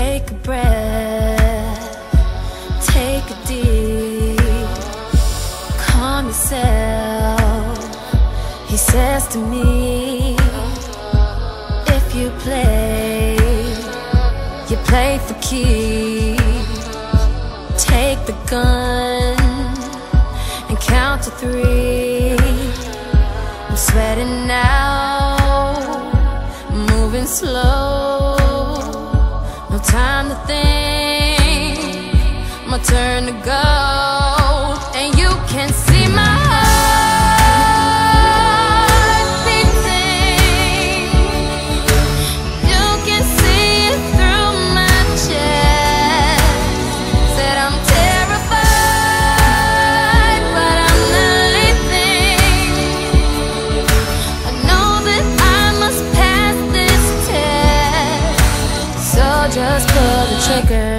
Take a breath, take a deep, calm yourself. He says to me, if you play for keeps. Take the gun and count to 3. I'm sweating now, moving slow. No time to think, my turn to go. And you can see my heart beating. You can see it through my chest. Said I'm terrified, but I'm not leaving. I know that I must pass this test, so just pull the trigger.